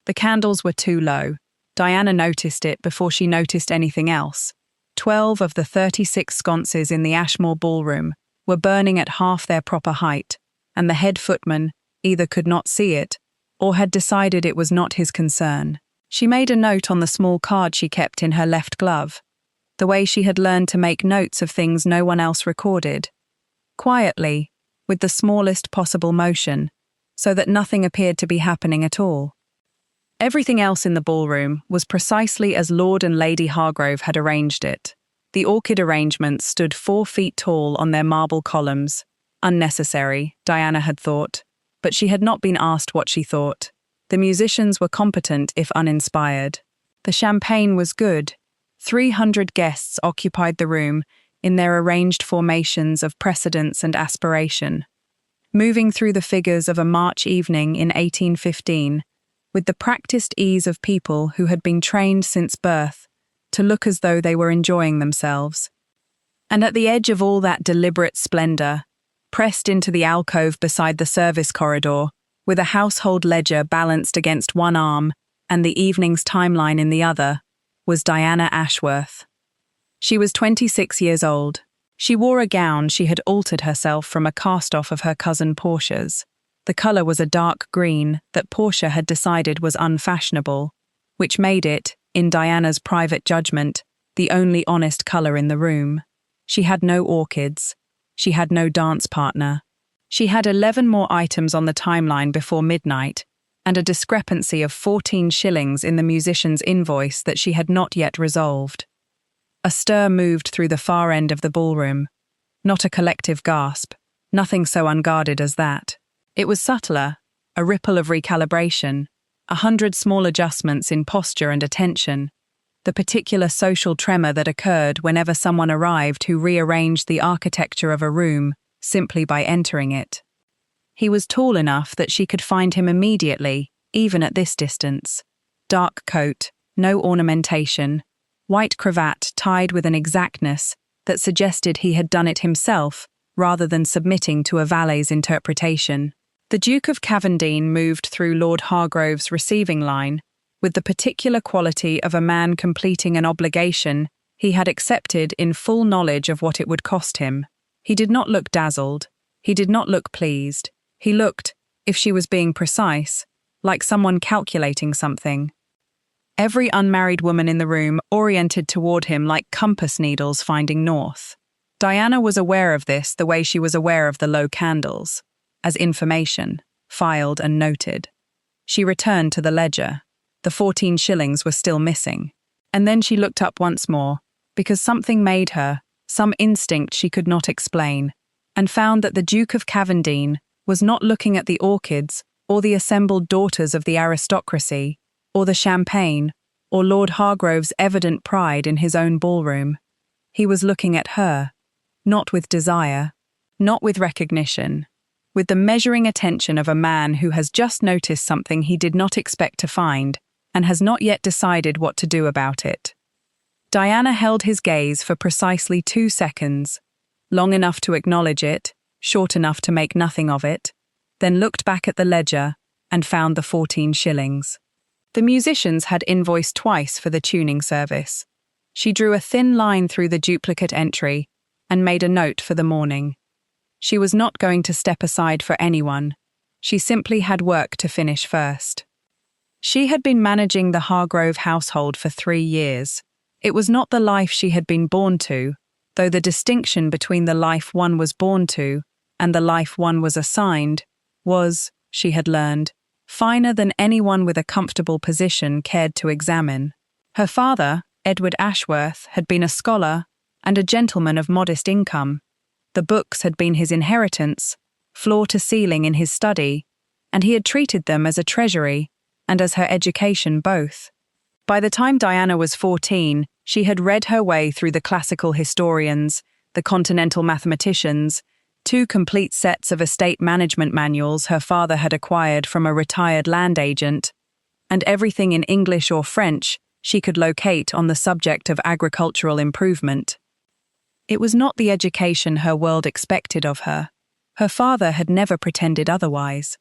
The candles were too low. Diana noticed it before she noticed anything else. 12 of the 36 sconces in the Ashmore ballroom were burning at half their proper height, and the head footman either could not see it or had decided it was not his concern. She made a note on the small card she kept in her left glove, the way she had learned to make notes of things no one else recorded. Quietly, with the smallest possible motion, so that nothing appeared to be happening at all. Everything else in the ballroom was precisely as Lord and Lady Hargrove had arranged it. The orchid arrangements stood 4 feet tall on their marble columns. Unnecessary, Diana had thought, but she had not been asked what she thought. The musicians were competent if uninspired. The champagne was good. 300 guests occupied the room in their arranged formations of precedence and aspiration, moving through the figures of a March evening in 1815, with the practiced ease of people who had been trained since birth to look as though they were enjoying themselves. And at the edge of all that deliberate splendor, pressed into the alcove beside the service corridor, with a household ledger balanced against one arm and the evening's timeline in the other, was Diana Ashworth. She was 26 years old. She wore a gown she had altered herself from a cast-off of her cousin Portia's. The colour was a dark green that Portia had decided was unfashionable, which made it, in Diana's private judgment, the only honest colour in the room. She had no orchids. She had no dance partner. She had 11 more items on the timeline before midnight, and a discrepancy of 14 shillings in the musician's invoice that she had not yet resolved. A stir moved through the far end of the ballroom. Not a collective gasp, nothing so unguarded as that. It was subtler, a ripple of recalibration, 100 small adjustments in posture and attention, the particular social tremor that occurred whenever someone arrived who rearranged the architecture of a room simply by entering it. He was tall enough that she could find him immediately, even at this distance. Dark coat, no ornamentation, white cravat tied with an exactness that suggested he had done it himself rather than submitting to a valet's interpretation. The Duke of Cavendine moved through Lord Hargrove's receiving line with the particular quality of a man completing an obligation he had accepted in full knowledge of what it would cost him. He did not look dazzled. He did not look pleased. He looked, if she was being precise, like someone calculating something. Every unmarried woman in the room oriented toward him like compass needles finding north. Diana was aware of this the way she was aware of the low candles, as information, filed and noted. She returned to the ledger. The 14 shillings were still missing. And then she looked up once more, because something made her, some instinct she could not explain, and found that the Duke of Cavendine was not looking at the orchids or the assembled daughters of the aristocracy, or the champagne, or Lord Hargrove's evident pride in his own ballroom. He was looking at her, not with desire, not with recognition, with the measuring attention of a man who has just noticed something he did not expect to find and has not yet decided what to do about it. Diana held his gaze for precisely 2 seconds, long enough to acknowledge it, short enough to make nothing of it, then looked back at the ledger and found the 14 shillings. The musicians had invoiced twice for the tuning service. She drew a thin line through the duplicate entry and made a note for the morning. She was not going to step aside for anyone. She simply had work to finish first. She had been managing the Hargrove household for 3 years. It was not the life she had been born to, though the distinction between the life one was born to and the life one was assigned was, she had learned, finer than anyone with a comfortable position cared to examine. Her father, Edward Ashworth, had been a scholar and a gentleman of modest income. The books had been his inheritance, floor to ceiling in his study, and he had treated them as a treasury and as her education both. By the time Diana was 14, she had read her way through the classical historians, the continental mathematicians, 2 complete sets of estate management manuals her father had acquired from a retired land agent, and everything in English or French she could locate on the subject of agricultural improvement. It was not the education her world expected of her. Her father had never pretended otherwise.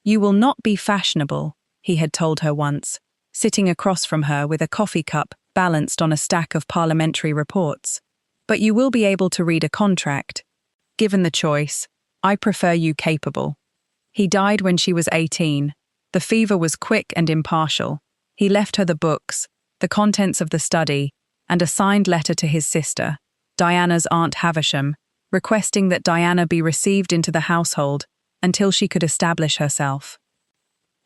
You will not be fashionable, he had told her once, sitting across from her with a coffee cup balanced on a stack of parliamentary reports. "But you will be able to read a contract. Given the choice, I prefer you capable." He died when she was 18. The fever was quick and impartial. He left her the books, the contents of the study, and a signed letter to his sister, Diana's Aunt Havisham, requesting that Diana be received into the household until she could establish herself.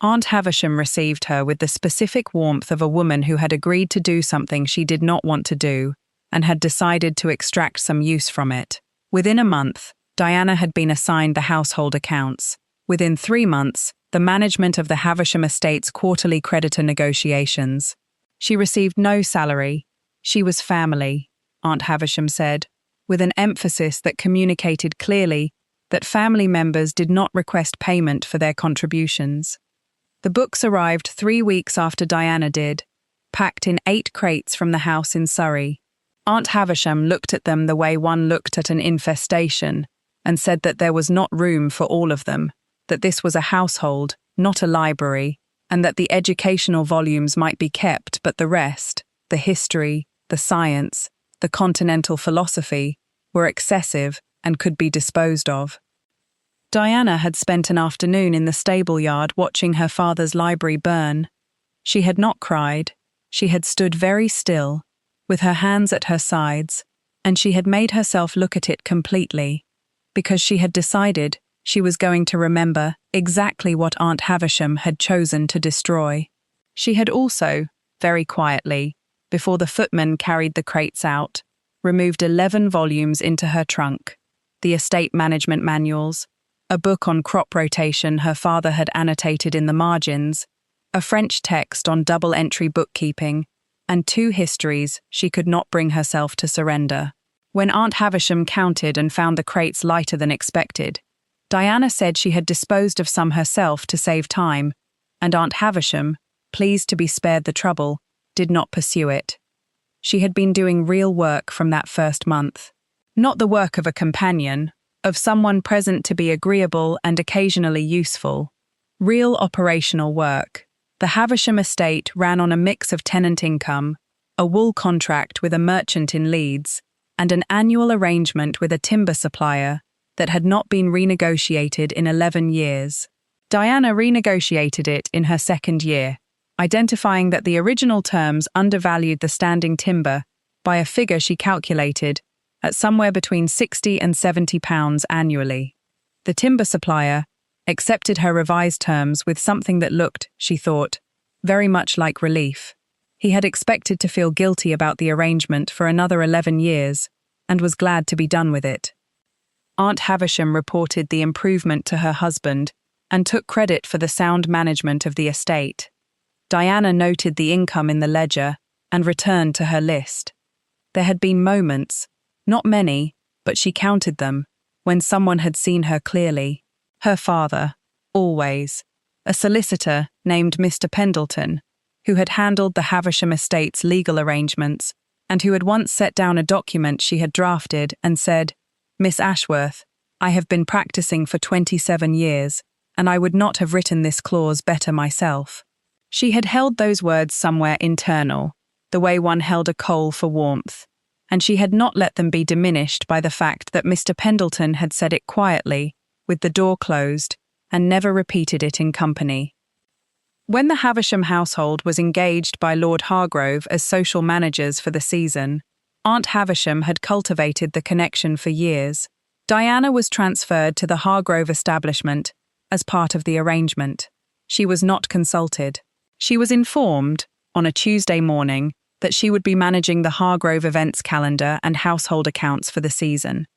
Aunt Havisham received her with the specific warmth of a woman who had agreed to do something she did not want to do and had decided to extract some use from it. Within a month, Diana had been assigned the household accounts. Within 3 months, the management of the Havisham estate's quarterly creditor negotiations. She received no salary. She was family, Aunt Havisham said, with an emphasis that communicated clearly that family members did not request payment for their contributions. The books arrived 3 weeks after Diana did, packed in 8 crates from the house in Surrey. Aunt Havisham looked at them the way one looked at an infestation and said that there was not room for all of them, that this was a household, not a library, and that the educational volumes might be kept, but the rest, the history, the science, the continental philosophy, were excessive and could be disposed of. Diana had spent an afternoon in the stable yard watching her father's library burn. She had not cried. She had stood very still, with her hands at her sides, and she had made herself look at it completely, because she had decided she was going to remember exactly what Aunt Havisham had chosen to destroy. She had also, very quietly, before the footman carried the crates out, removed 11 volumes into her trunk, the estate management manuals, a book on crop rotation her father had annotated in the margins, a French text on double-entry bookkeeping, and 2 histories she could not bring herself to surrender. When Aunt Havisham counted and found the crates lighter than expected, Diana said she had disposed of some herself to save time, and Aunt Havisham, pleased to be spared the trouble, did not pursue it. She had been doing real work from that first month. Not the work of a companion, of someone present to be agreeable and occasionally useful. Real operational work. The Havisham estate ran on a mix of tenant income, a wool contract with a merchant in Leeds, and an annual arrangement with a timber supplier that had not been renegotiated in 11 years. Diana renegotiated it in her second year, identifying that the original terms undervalued the standing timber by a figure she calculated at somewhere between £60 and £70 annually. The timber supplier accepted her revised terms with something that looked, she thought, very much like relief. He had expected to feel guilty about the arrangement for another 11 years and was glad to be done with it. Aunt Havisham reported the improvement to her husband and took credit for the sound management of the estate. Diana noted the income in the ledger and returned to her list. There had been moments, not many, but she counted them, when someone had seen her clearly. Her father, always, a solicitor named Mr. Pendleton, who had handled the Havisham estate's legal arrangements and who had once set down a document she had drafted and said, "Miss Ashworth, I have been practicing for 27 years, and I would not have written this clause better myself." She had held those words somewhere internal, the way one held a coal for warmth, and she had not let them be diminished by the fact that Mr. Pendleton had said it quietly, with the door closed, and never repeated it in company. When the Havisham household was engaged by Lord Hargrove as social managers for the season, Aunt Havisham had cultivated the connection for years. Diana was transferred to the Hargrove establishment as part of the arrangement. She was not consulted. She was informed, on a Tuesday morning, that she would be managing the Hargrove events calendar and household accounts for the season,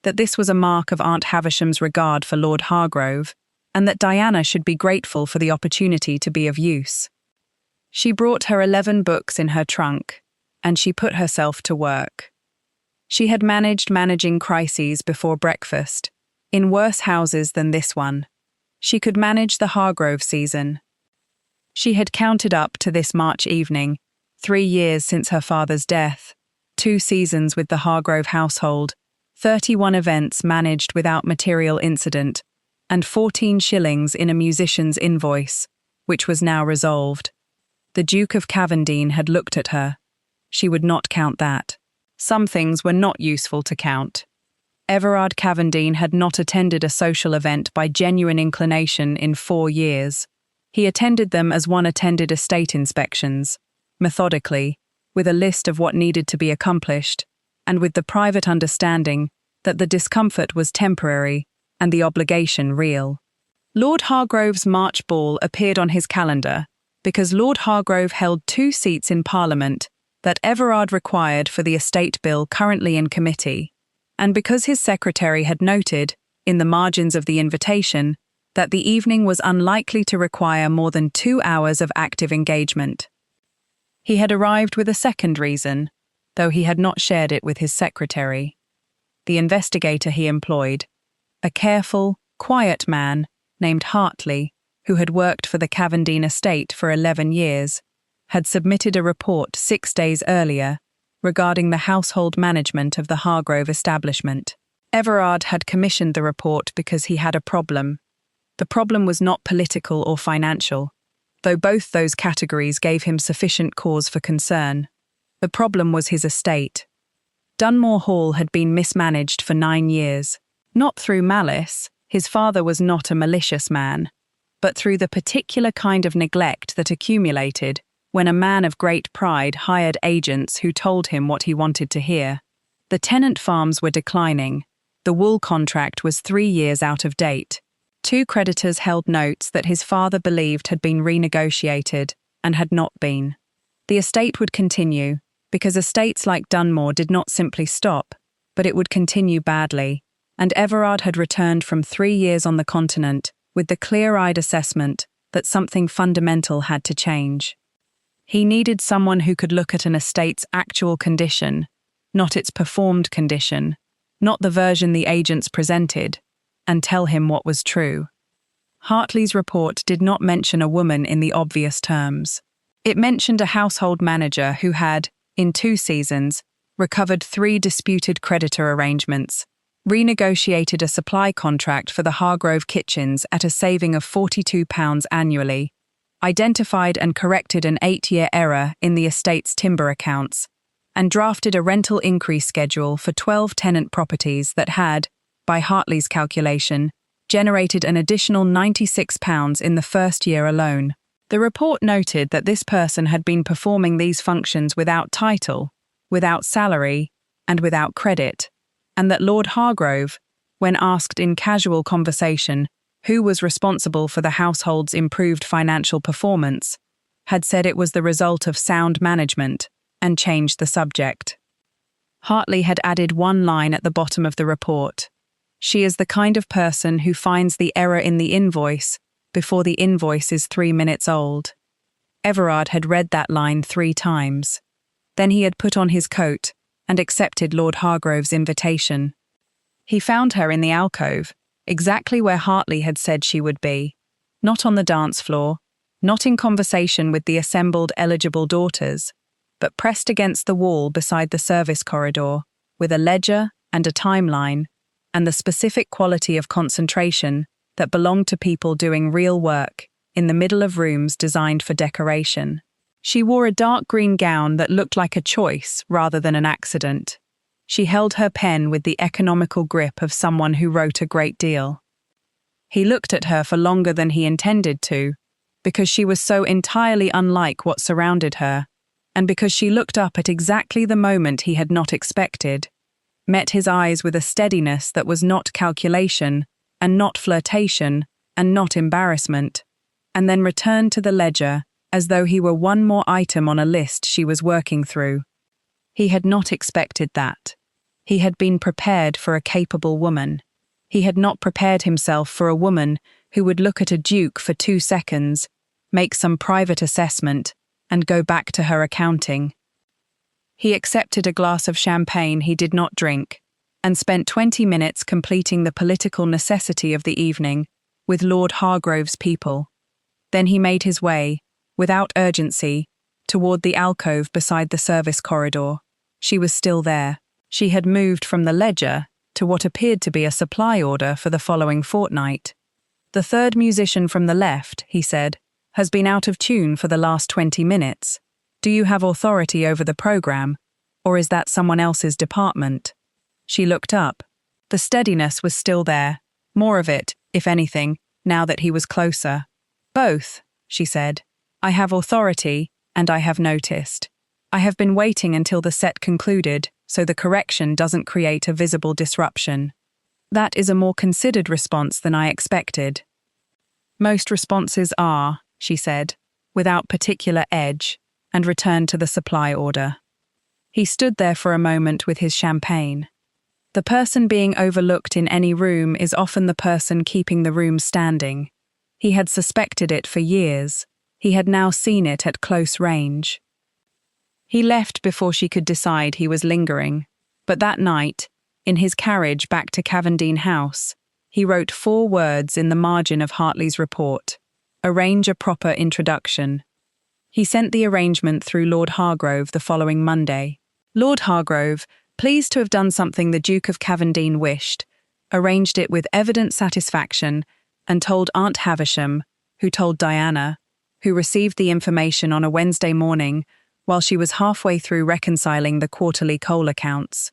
that this was a mark of Aunt Havisham's regard for Lord Hargrove, and that Diana should be grateful for the opportunity to be of use. She brought her 11 books in her trunk, and she put herself to work. She had managing crises before breakfast, in worse houses than this one. She could manage the Hargrove season. She had counted up to this March evening, 3 years since her father's death, 2 seasons with the Hargrove household, 31 events managed without material incident, and 14 shillings in a musician's invoice, which was now resolved. The Duke of Cavendine had looked at her. She would not count that. Some things were not useful to count. Everard Cavendine had not attended a social event by genuine inclination in 4 years. He attended them as one attended estate inspections, methodically, with a list of what needed to be accomplished, and with the private understanding that the discomfort was temporary and the obligation real. Lord Hargrove's March ball appeared on his calendar because Lord Hargrove held 2 seats in Parliament that Everard required for the estate bill currently in committee, and because his secretary had noted, in the margins of the invitation, that the evening was unlikely to require more than 2 hours of active engagement. He had arrived with a second reason, though he had not shared it with his secretary. The investigator he employed, a careful, quiet man named Hartley, who had worked for the Cavendine estate for 11 years, had submitted a report 6 days earlier regarding the household management of the Hargrove establishment. Everard had commissioned the report because he had a problem. The problem was not political or financial, though both those categories gave him sufficient cause for concern. The problem was his estate. Dunmore Hall had been mismanaged for 9 years, not through malice. His father was not a malicious man, but through the particular kind of neglect that accumulated when a man of great pride hired agents who told him what he wanted to hear. The tenant farms were declining. The wool contract was 3 years out of date. 2 creditors held notes that his father believed had been renegotiated and had not been. The estate would continue, because estates like Dunmore did not simply stop, but it would continue badly, and Everard had returned from 3 years on the continent with the clear-eyed assessment that something fundamental had to change. He needed someone who could look at an estate's actual condition, not its performed condition, not the version the agents presented, and tell him what was true. Hartley's report did not mention a woman in the obvious terms. It mentioned a household manager who had, in 2 seasons, recovered 3 disputed creditor arrangements, renegotiated a supply contract for the Hargrove kitchens at a saving of £42 annually, identified and corrected an 8-year error in the estate's timber accounts, and drafted a rental increase schedule for 12 tenant properties that had, by Hartley's calculation, generated an additional £96 in the first year alone. The report noted that this person had been performing these functions without title, without salary, and without credit, and that Lord Hargrove, when asked in casual conversation who was responsible for the household's improved financial performance, had said it was the result of sound management, and changed the subject. Hartley had added 1 line at the bottom of the report. She is the kind of person who finds the error in the invoice before the invoice is 3 minutes old. Everard had read that line 3 times. Then he had put on his coat and accepted Lord Hargrove's invitation. He found her in the alcove, exactly where Hartley had said she would be, not on the dance floor, not in conversation with the assembled eligible daughters, but pressed against the wall beside the service corridor, with a ledger and a timeline, and the specific quality of concentration that belonged to people doing real work in the middle of rooms designed for decoration. She wore a dark green gown that looked like a choice rather than an accident. She held her pen with the economical grip of someone who wrote a great deal. He looked at her for longer than he intended to, because she was so entirely unlike what surrounded her, and because she looked up at exactly the moment he had not expected, met his eyes with a steadiness that was not calculation, and not flirtation, and not embarrassment, and then returned to the ledger as though he were one more item on a list she was working through. He had not expected that. He had been prepared for a capable woman. He had not prepared himself for a woman who would look at a duke for 2 seconds, make some private assessment, and go back to her accounting. He accepted a glass of champagne he did not drink, and spent 20 minutes completing the political necessity of the evening with Lord Hargrove's people. Then he made his way, without urgency, toward the alcove beside the service corridor. She was still there. She had moved from the ledger to what appeared to be a supply order for the following fortnight. "The third musician from the left," he said, has been out of tune for the last 20 minutes. Do you have authority over the program, or is that someone else's department? She looked up. The steadiness was still there, more of it, if anything, now that he was closer. Both, she said. I have authority, and I have noticed. I have been waiting until the set concluded, so the correction doesn't create a visible disruption. That is a more considered response than I expected. Most responses are, she said, without particular edge, and returned to the supply order. He stood there for a moment with his champagne. The person being overlooked in any room is often the person keeping the room standing. He had suspected it for years. He had now seen it at close range. He left before she could decide he was lingering, but that night, in his carriage back to Cavendine House, he wrote 4 words in the margin of Hartley's report: arrange a proper introduction. He sent the arrangement through Lord Hargrove the following Monday. Lord Hargrove, pleased to have done something the Duke of Cavendine wished, arranged it with evident satisfaction and told Aunt Havisham, who told Diana, who received the information on a Wednesday morning while she was halfway through reconciling the quarterly coal accounts.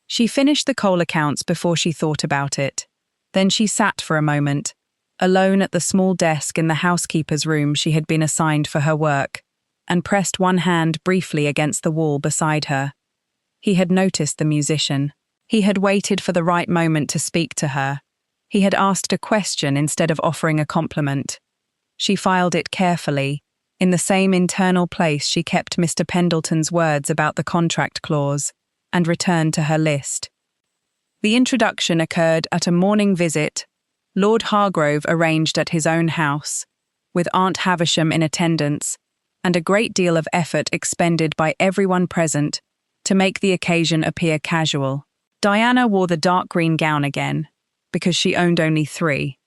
She finished the coal accounts before she thought about it. Then she sat for a moment, alone at the small desk in the housekeeper's room she had been assigned for her work, and pressed one hand briefly against the wall beside her. He had noticed the musician. He had waited for the right moment to speak to her. He had asked a question instead of offering a compliment. She filed it carefully, in the same internal place she kept Mr. Pendleton's words about the contract clause, and returned to her list. The introduction occurred at a morning visit Lord Hargrove arranged at his own house, with Aunt Havisham in attendance, and a great deal of effort expended by everyone present to make the occasion appear casual. Diana wore the dark green gown again, because she owned only 3,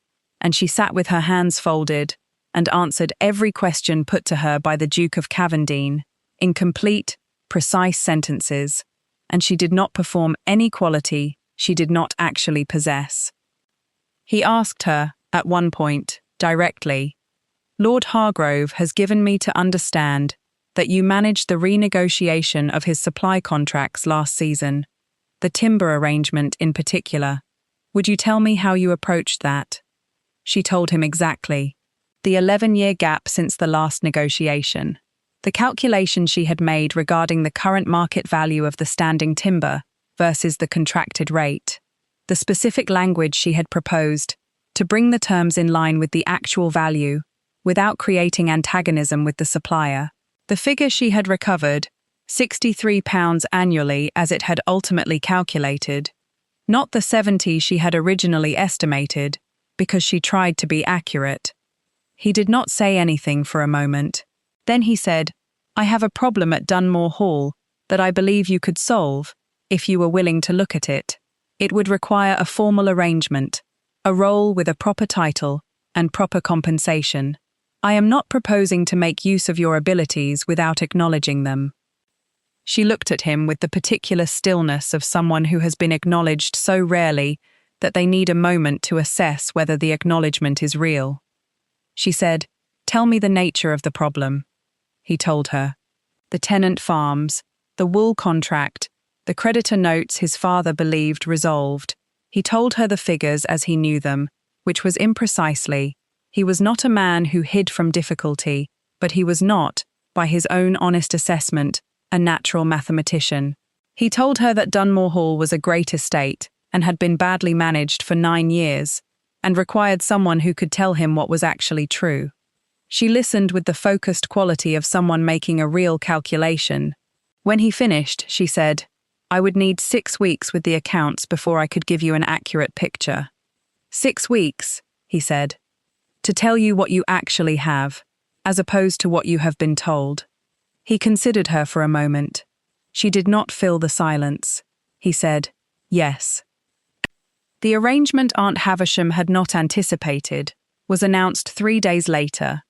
and she sat with her hands folded and answered every question put to her by the Duke of Cavendine, in complete, precise sentences, and she did not perform any quality she did not actually possess. He asked her, at one point, directly, Lord Hargrove has given me to understand that you managed the renegotiation of his supply contracts last season, the timber arrangement in particular. Would you tell me how you approached that? She told him exactly. The 11-year gap since the last negotiation. The calculation she had made regarding the current market value of the standing timber versus the contracted rate. The specific language she had proposed to bring the terms in line with the actual value without creating antagonism with the supplier. The figure she had recovered, £63 annually as it had ultimately calculated, not the 70 she had originally estimated, because she tried to be accurate. He did not say anything for a moment. Then he said, I have a problem at Dunmore Hall that I believe you could solve, if you were willing to look at it. It would require a formal arrangement, a role with a proper title, and proper compensation. I am not proposing to make use of your abilities without acknowledging them. She looked at him with the particular stillness of someone who has been acknowledged so rarely that they need a moment to assess whether the acknowledgement is real. She said, Tell me the nature of the problem. He told her. The tenant farms, the wool contract, the creditor notes his father believed resolved. He told her the figures as he knew them, which was imprecisely. He was not a man who hid from difficulty, but he was not, by his own honest assessment, a natural mathematician. He told her that Dunmore Hall was a great estate and had been badly managed for 9 years, and required someone who could tell him what was actually true. She listened with the focused quality of someone making a real calculation. When he finished, she said, I would need 6 weeks with the accounts before I could give you an accurate picture. 6 weeks, he said, to tell you what you actually have, as opposed to what you have been told. He considered her for a moment. She did not fill the silence. He said, Yes. The arrangement Aunt Havisham had not anticipated was announced 3 days later.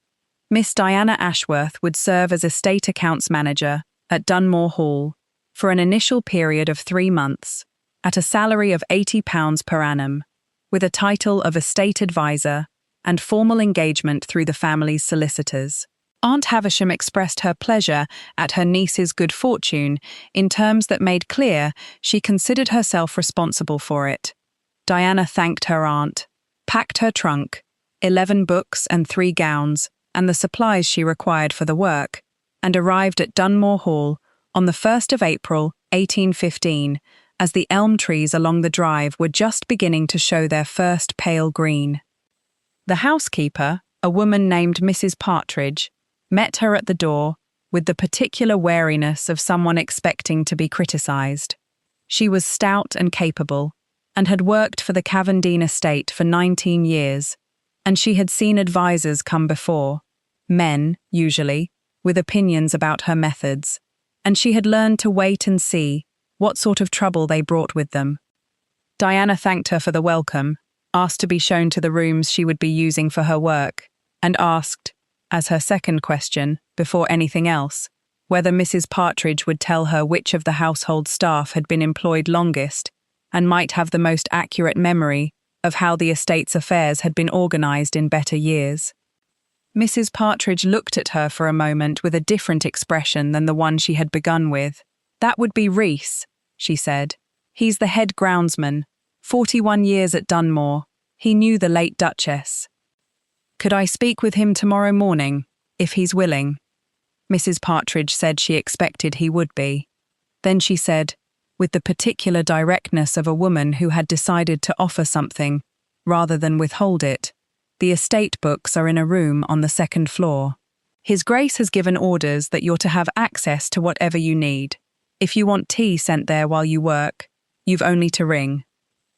Miss Diana Ashworth would serve as estate accounts manager at Dunmore Hall for an initial period of 3 months, at a salary of £80 per annum, with a title of estate advisor and formal engagement through the family's solicitors. Aunt Havisham expressed her pleasure at her niece's good fortune in terms that made clear she considered herself responsible for it. Diana thanked her aunt, packed her trunk, 11 books and 3 gowns, and the supplies she required for the work, and arrived at Dunmore Hall on the 1st of April, 1815, as the elm trees along the drive were just beginning to show their first pale green. The housekeeper, a woman named Mrs. Partridge, met her at the door with the particular wariness of someone expecting to be criticised. She was stout and capable, and had worked for the Cavendine estate for 19 years, and she had seen advisers come before, men, usually, with opinions about her methods, and she had learned to wait and see what sort of trouble they brought with them. Diana thanked her for the welcome, asked to be shown to the rooms she would be using for her work, and asked, as her second question, before anything else, whether Mrs. Partridge would tell her which of the household staff had been employed longest and might have the most accurate memory of how the estate's affairs had been organised in better years. Mrs. Partridge looked at her for a moment with a different expression than the one she had begun with. "That would be Rees," she said. "He's the head groundsman, 41 years at Dunmore. He knew the late Duchess." "Could I speak with him tomorrow morning, if he's willing?" Mrs. Partridge said she expected he would be. Then she said, with the particular directness of a woman who had decided to offer something, rather than withhold it, "The estate books are in a room on the 2nd floor. His Grace has given orders that you're to have access to whatever you need. If you want tea sent there while you work, you've only to ring."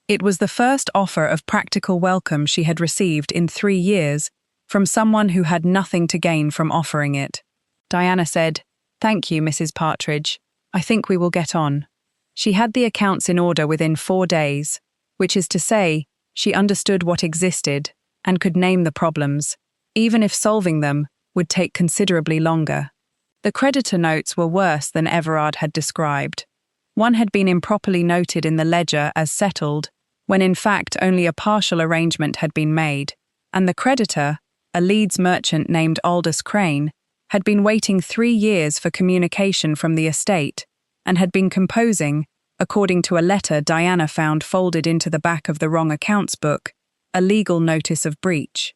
It was the first offer of practical welcome she had received in 3 years from someone who had nothing to gain from offering it. Diana said, "Thank you, Mrs. Partridge. I think we will get on." She had the accounts in order within 4 days, which is to say, she understood what existed and could name the problems, even if solving them would take considerably longer. The creditor notes were worse than Everard had described. One had been improperly noted in the ledger as settled, when in fact only a partial arrangement had been made, and the creditor, a Leeds merchant named Aldous Crane, had been waiting 3 years for communication from the estate, and had been composing, according to a letter Diana found folded into the back of the wrong accounts book, a legal notice of breach.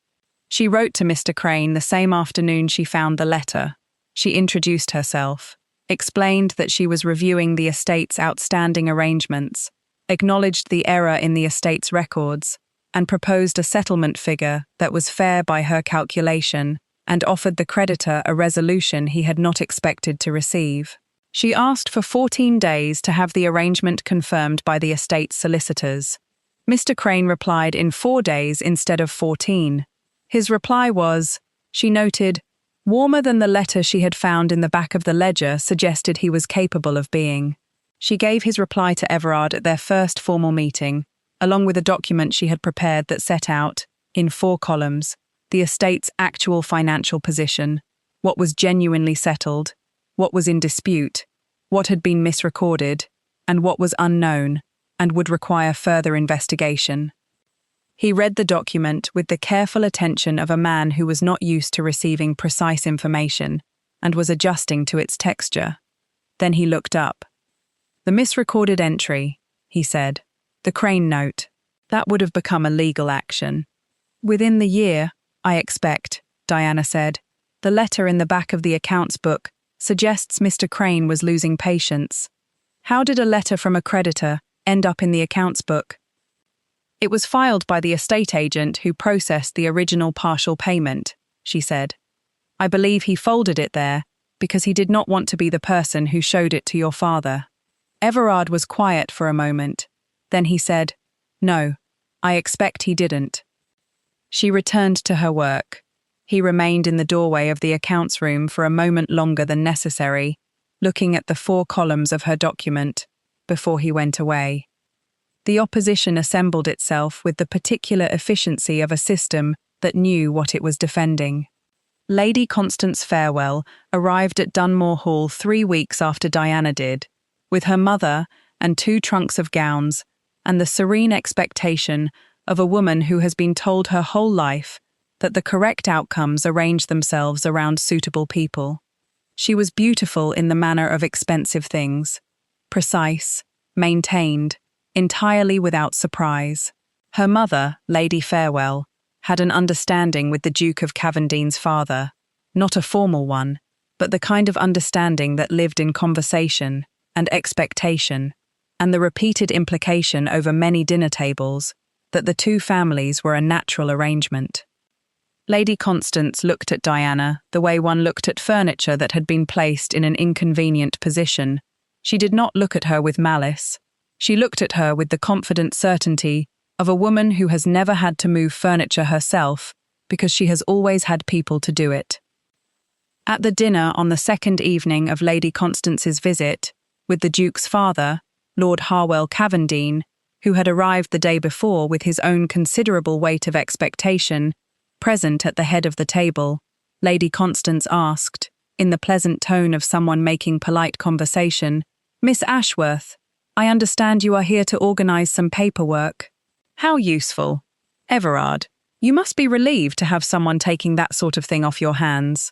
She wrote to Mr. Crane the same afternoon she found the letter. She introduced herself, explained that she was reviewing the estate's outstanding arrangements, acknowledged the error in the estate's records, and proposed a settlement figure that was fair by her calculation, and offered the creditor a resolution he had not expected to receive. She asked for 14 days to have the arrangement confirmed by the estate's solicitors. Mr. Crane replied in 4 days instead of 14. His reply was, she noted, warmer than the letter she had found in the back of the ledger suggested he was capable of being. She gave his reply to Everard at their first formal meeting, along with a document she had prepared that set out, in 4 columns, the estate's actual financial position, what was genuinely settled, what was in dispute, what had been misrecorded, and what was unknown and would require further investigation. He read the document with the careful attention of a man who was not used to receiving precise information and was adjusting to its texture. Then he looked up. "The misrecorded entry," he said, "the Crane note, that would have become a legal action." "Within the year, I expect," Diana said. "The letter in the back of the accounts book suggests Mr. Crane was losing patience. How did a letter from a creditor end up in the accounts book?" "It was filed by the estate agent who processed the original partial payment," she said. "I believe he folded it there because he did not want to be the person who showed it to your father." Everard was quiet for a moment. Then he said, "No, I expect he didn't." She returned to her work. He remained in the doorway of the accounts room for a moment longer than necessary, looking at the 4 columns of her document, before he went away. The opposition assembled itself with the particular efficiency of a system that knew what it was defending. Lady Constance Farewell arrived at Dunmore Hall 3 weeks after Diana did, with her mother and 2 trunks of gowns, and the serene expectation of a woman who has been told her whole life that the correct outcomes arrange themselves around suitable people. She was beautiful in the manner of expensive things, precise, maintained, entirely without surprise. Her mother, Lady Farewell, had an understanding with the Duke of Cavendine's father, not a formal one, but the kind of understanding that lived in conversation and expectation, and the repeated implication over many dinner tables that the two families were a natural arrangement. Lady Constance looked at Diana the way one looked at furniture that had been placed in an inconvenient position. She did not look at her with malice. She looked at her with the confident certainty of a woman who has never had to move furniture herself because she has always had people to do it. At the dinner on the second evening of Lady Constance's visit, with the Duke's father, Lord Harwell Cavendine, who had arrived the day before with his own considerable weight of expectation, present at the head of the table, Lady Constance asked, in the pleasant tone of someone making polite conversation, "Miss Ashworth, I understand you are here to organise some paperwork. How useful. Everard, you must be relieved to have someone taking that sort of thing off your hands."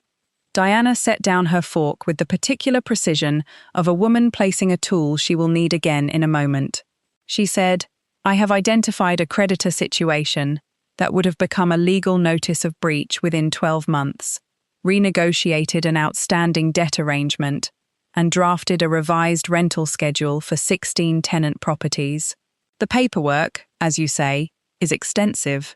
Diana set down her fork with the particular precision of a woman placing a tool she will need again in a moment. She said, "I have identified a creditor situation that would have become a legal notice of breach within 12 months, renegotiated an outstanding debt arrangement, and drafted a revised rental schedule for 16 tenant properties. The paperwork, as you say, is extensive."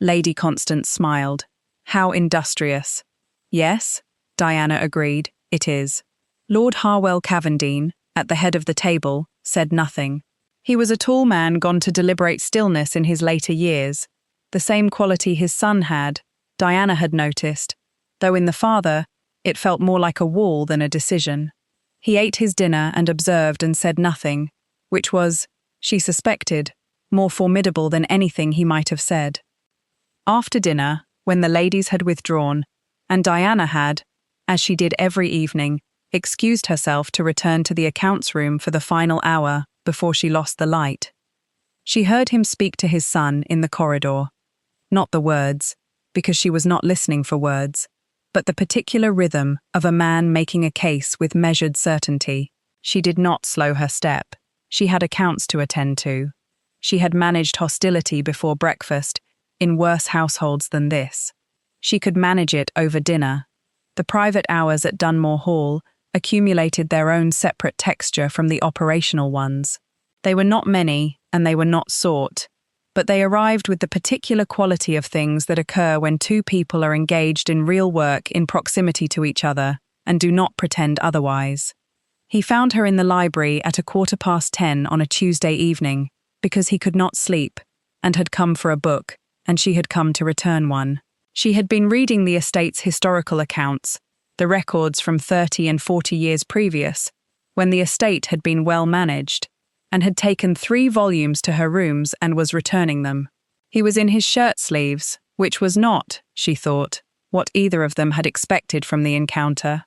Lady Constance smiled. "How industrious." "Yes," Diana agreed, "it is." Lord Harwell Cavendine, at the head of the table, said nothing. He was a tall man gone to deliberate stillness in his later years, the same quality his son had, Diana had noticed, though in the father it felt more like a wall than a decision. He ate his dinner and observed and said nothing, which was, she suspected, more formidable than anything he might have said. After dinner, when the ladies had withdrawn, and Diana had, as she did every evening, excused herself to return to the accounts room for the final hour before she lost the light, she heard him speak to his son in the corridor. Not the words, because she was not listening for words, but the particular rhythm of a man making a case with measured certainty. She did not slow her step. She had accounts to attend to. She had managed hostility before breakfast in worse households than this. She could manage it over dinner. The private hours at Dunmore Hall accumulated their own separate texture from the operational ones. They were not many, and they were not sought, but they arrived with the particular quality of things that occur when two people are engaged in real work in proximity to each other and do not pretend otherwise. He found her in the library at 10:15 on a Tuesday evening, because he could not sleep, and had come for a book, and she had come to return one. She had been reading the estate's historical accounts, the records from 30 and 40 years previous, when the estate had been well managed, and had taken 3 volumes to her rooms and was returning them. He was in his shirt sleeves, which was not, she thought, what either of them had expected from the encounter.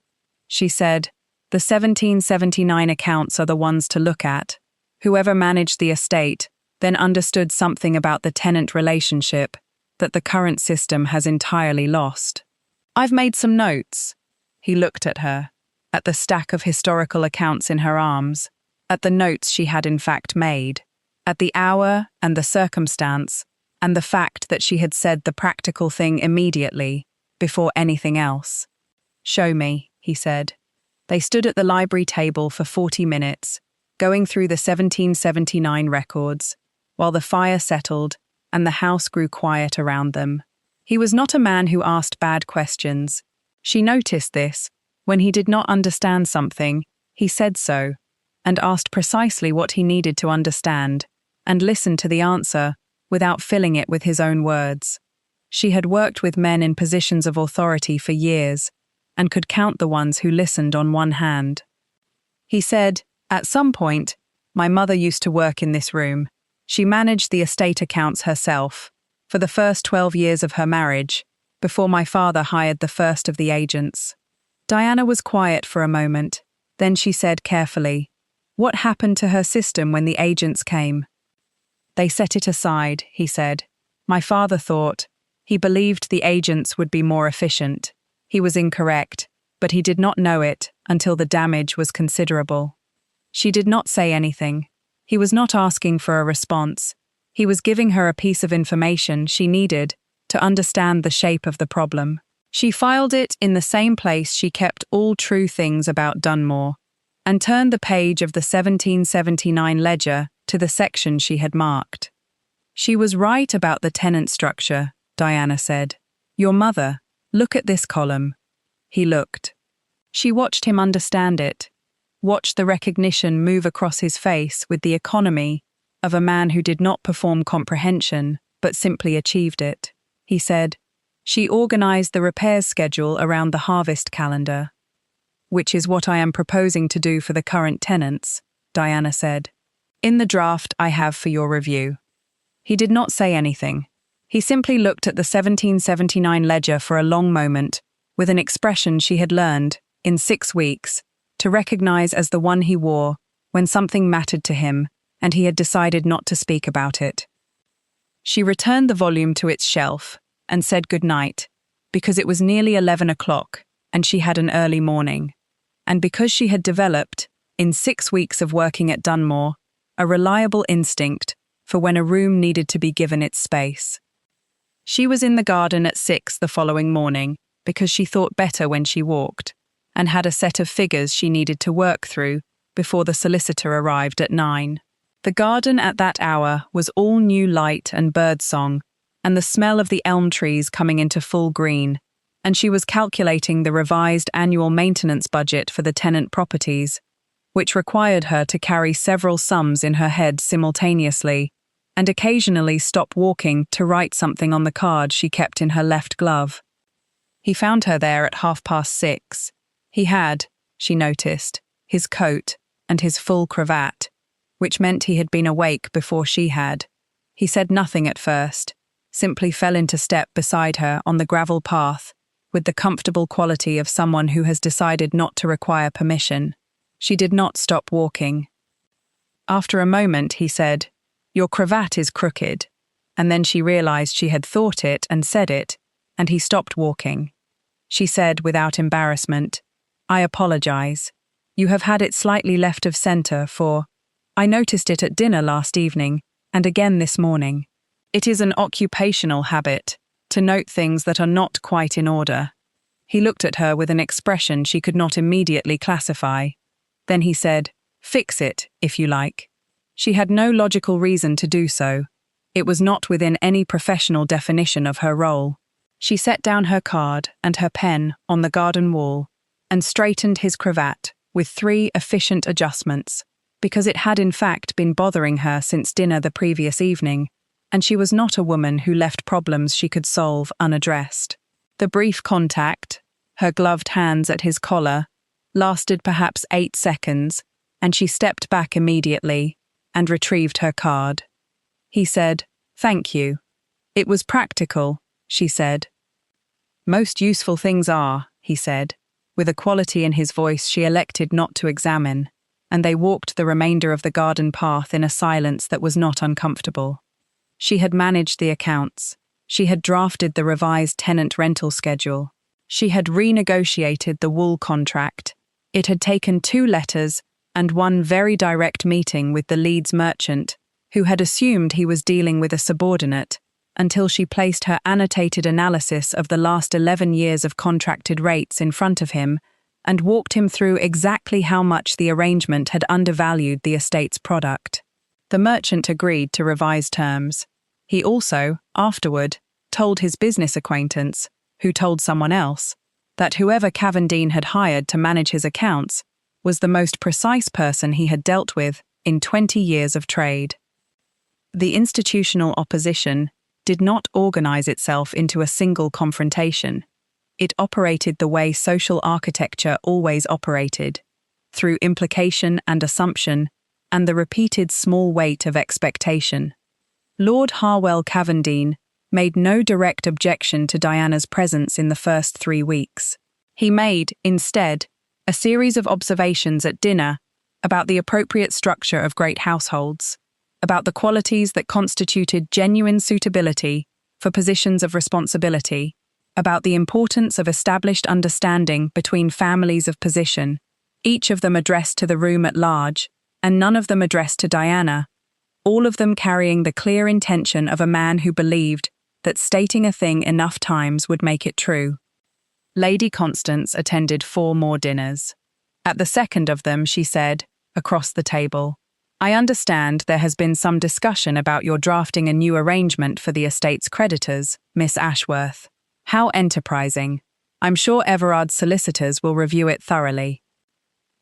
She said, "The 1779 accounts are the ones to look at. Whoever managed the estate then understood something about the tenant relationship that the current system has entirely lost. I've made some notes." He looked at her, at the stack of historical accounts in her arms, at the notes she had in fact made, at the hour and the circumstance, and the fact that she had said the practical thing immediately, before anything else. "Show me," he said. They stood at the library table for 40 minutes, going through the 1779 records, while the fire settled and the house grew quiet around them. He was not a man who asked bad questions. She noticed this. When he did not understand something, he said so, and asked precisely what he needed to understand, and listened to the answer without filling it with his own words. She had worked with men in positions of authority for years, and could count the ones who listened on one hand. He said, "At some point, my mother used to work in this room. She managed the estate accounts herself, for the first 12 years of her marriage, before my father hired the first of the agents." Diana was quiet for a moment. Then she said carefully, "What happened to her system when the agents came?" "They set it aside," he said. "My father thought He believed the agents would be more efficient. He was incorrect, but he did not know it until the damage was considerable. She did not say anything. He was not asking for a response. He was giving her a piece of information she needed to understand the shape of the problem. She filed it in the same place she kept all true things about Dunmore, and turned the page of the 1779 ledger to the section she had marked. She was right about the tenant structure, Diana said. Your mother, look at this column. He looked. She watched him understand it, watched the recognition move across his face with the economy of a man who did not perform comprehension, but simply achieved it. He said, she organized the repairs schedule around the harvest calendar, which is what I am proposing to do for the current tenants, Diana said. In the draft I have for your review. He did not say anything. He simply looked at the 1779 ledger for a long moment, with an expression she had learned, in 6 weeks, to recognize as the one he wore when something mattered to him and he had decided not to speak about it. She returned the volume to its shelf and said good night, because it was nearly 11 o'clock and she had an early morning, and because she had developed, in 6 weeks of working at Dunmore, a reliable instinct for when a room needed to be given its space. She was in the garden at 6 the following morning because she thought better when she walked, and had a set of figures she needed to work through before the solicitor arrived at 9. The garden at that hour was all new light and birdsong, and the smell of the elm trees coming into full green, and she was calculating the revised annual maintenance budget for the tenant properties, which required her to carry several sums in her head simultaneously, and occasionally stop walking to write something on the card she kept in her left glove. He found her there at 6:30. He had, she noticed, his coat and his full cravat, which meant he had been awake before she had. He said nothing at first, simply fell into step beside her on the gravel path with the comfortable quality of someone who has decided not to require permission. She did not stop walking. After a moment, he said, "Your cravat is crooked," and then she realized she had thought it and said it, and he stopped walking. She said without embarrassment, "I apologize. You have had it slightly left of center for... I noticed it at dinner last evening, and again this morning. It is an occupational habit, to note things that are not quite in order." He looked at her with an expression she could not immediately classify. Then he said, "Fix it, if you like." She had no logical reason to do so. It was not within any professional definition of her role. She set down her card and her pen on the garden wall and straightened his cravat with 3 efficient adjustments, because it had in fact been bothering her since dinner the previous evening, and she was not a woman who left problems she could solve unaddressed. The brief contact, her gloved hands at his collar, lasted perhaps 8 seconds, and she stepped back immediately and retrieved her card. He said, "Thank you. It was practical," she said. "Most useful things are," he said, with a quality in his voice she elected not to examine, and they walked the remainder of the garden path in a silence that was not uncomfortable. She had managed the accounts. She had drafted the revised tenant rental schedule. She had renegotiated the wool contract. It had taken 2 letters and 1 very direct meeting with the Leeds merchant, who had assumed he was dealing with a subordinate, until she placed her annotated analysis of the last 11 years of contracted rates in front of him and walked him through exactly how much the arrangement had undervalued the estate's product. The merchant agreed to revise terms. He also, afterward, told his business acquaintance, who told someone else, that whoever Cavendine had hired to manage his accounts was the most precise person he had dealt with in 20 years of trade. The institutional opposition did not organize itself into a single confrontation. It operated the way social architecture always operated, through implication and assumption, and the repeated small weight of expectation. Lord Harwell Cavendine made no direct objection to Diana's presence in the first 3 weeks. He made, instead, a series of observations at dinner about the appropriate structure of great households, about the qualities that constituted genuine suitability for positions of responsibility, about the importance of established understanding between families of position, each of them addressed to the room at large, and none of them addressed to Diana, all of them carrying the clear intention of a man who believed that stating a thing enough times would make it true. Lady Constance attended 4 more dinners. At the second of them, she said, across the table, "I understand there has been some discussion about your drafting a new arrangement for the estate's creditors, Miss Ashworth. How enterprising. I'm sure Everard's solicitors will review it thoroughly."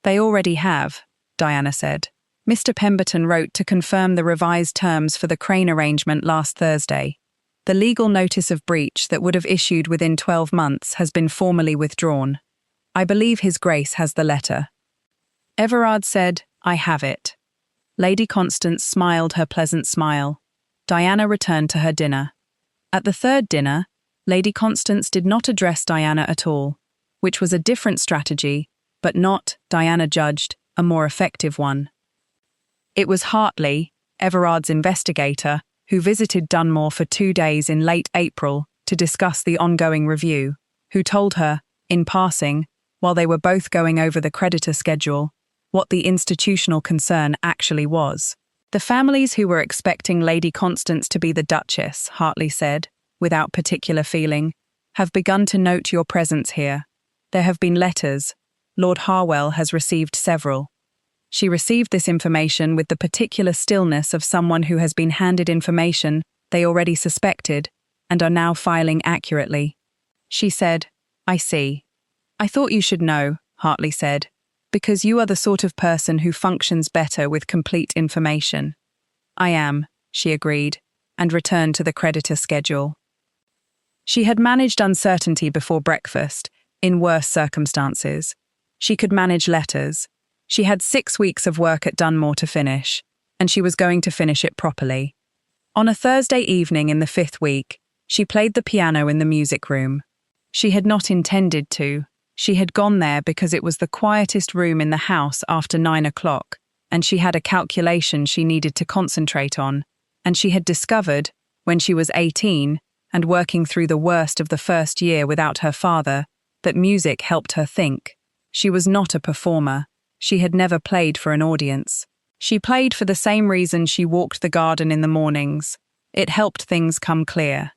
"They already have," Diana said. "Mr. Pemberton wrote to confirm the revised terms for the Crane arrangement last Thursday. The legal notice of breach that would have issued within 12 months has been formally withdrawn. I believe His Grace has the letter." Everard said, "I have it." Lady Constance smiled her pleasant smile. Diana returned to her dinner. At the third dinner, Lady Constance did not address Diana at all, which was a different strategy, but not, Diana judged, a more effective one. It was Hartley, Everard's investigator, who visited Dunmore for 2 days in late April to discuss the ongoing review, who told her, in passing, while they were both going over the creditor schedule, what the institutional concern actually was. "The families who were expecting Lady Constance to be the Duchess," Hartley said, without particular feeling, "have begun to note your presence here. There have been letters. Lord Harwell has received several." She received this information with the particular stillness of someone who has been handed information they already suspected and are now filing accurately. She said, "I see. I thought you should know," Hartley said, "because you are the sort of person who functions better with complete information." "I am," she agreed, and returned to the creditor schedule. She had managed uncertainty before breakfast, in worse circumstances. She could manage letters. She had 6 weeks of work at Dunmore to finish, and she was going to finish it properly. On a Thursday evening in the 5th week, she played the piano in the music room. She had not intended to. She had gone there because it was the quietest room in the house after 9 o'clock, and she had a calculation she needed to concentrate on, and she had discovered, when she was 18, and working through the worst of the first year without her father, that music helped her think. She was not a performer. She had never played for an audience. She played for the same reason she walked the garden in the mornings. It helped things come clear.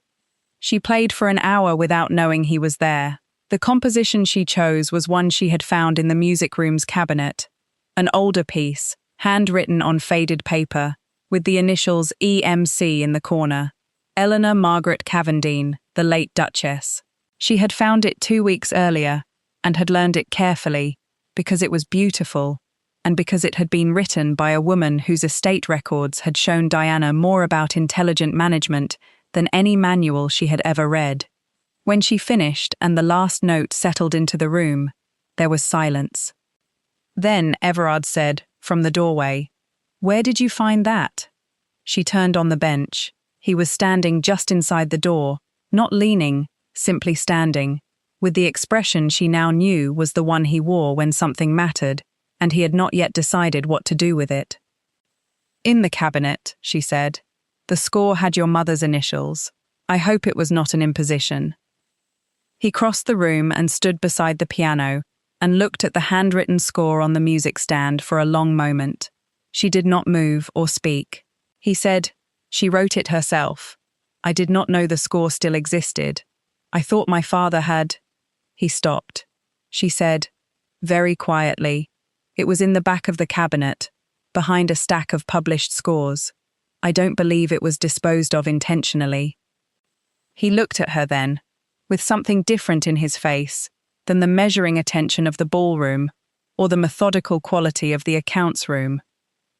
She played for an hour without knowing he was there. The composition she chose was one she had found in the music room's cabinet. An older piece, handwritten on faded paper, with the initials EMC in the corner. Eleanor Margaret Cavendine, the late Duchess. She had found it 2 weeks earlier, and had learned it carefully, because it was beautiful, and because it had been written by a woman whose estate records had shown Diana more about intelligent management than any manual she had ever read. When she finished and the last note settled into the room, there was silence. Then Everard said, from the doorway, "Where did you find that?" She turned on the bench. He was standing just inside the door, not leaning, simply standing, with the expression she now knew was the one he wore when something mattered, and he had not yet decided what to do with it. "In the cabinet," she said. "The score had your mother's initials. I hope it was not an imposition." He crossed the room and stood beside the piano and looked at the handwritten score on the music stand for a long moment. She did not move or speak. He said, "She wrote it herself. I did not know the score still existed. I thought my father had—" He stopped. She said, very quietly, "It was in the back of the cabinet, behind a stack of published scores. I don't believe it was disposed of intentionally." He looked at her then, with something different in his face than the measuring attention of the ballroom or the methodical quality of the accounts room.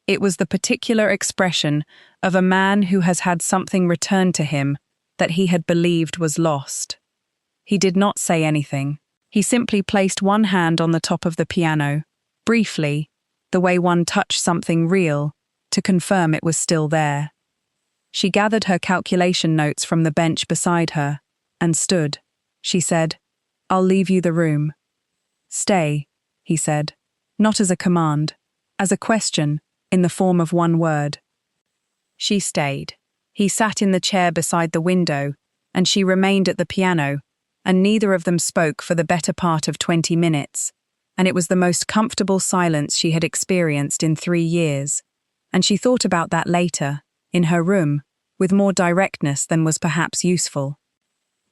It was the particular expression of a man who has had something returned to him that he had believed was lost. He did not say anything. He simply placed one hand on the top of the piano, briefly, the way one touched something real, to confirm it was still there. She gathered her calculation notes from the bench beside her, and stood. She said, "I'll leave you the room." "Stay," he said, not as a command, as a question, in the form of one word. She stayed. He sat in the chair beside the window, and she remained at the piano, and neither of them spoke for the better part of 20 minutes, and it was the most comfortable silence she had experienced in 3 years, and she thought about that later, in her room, with more directness than was perhaps useful.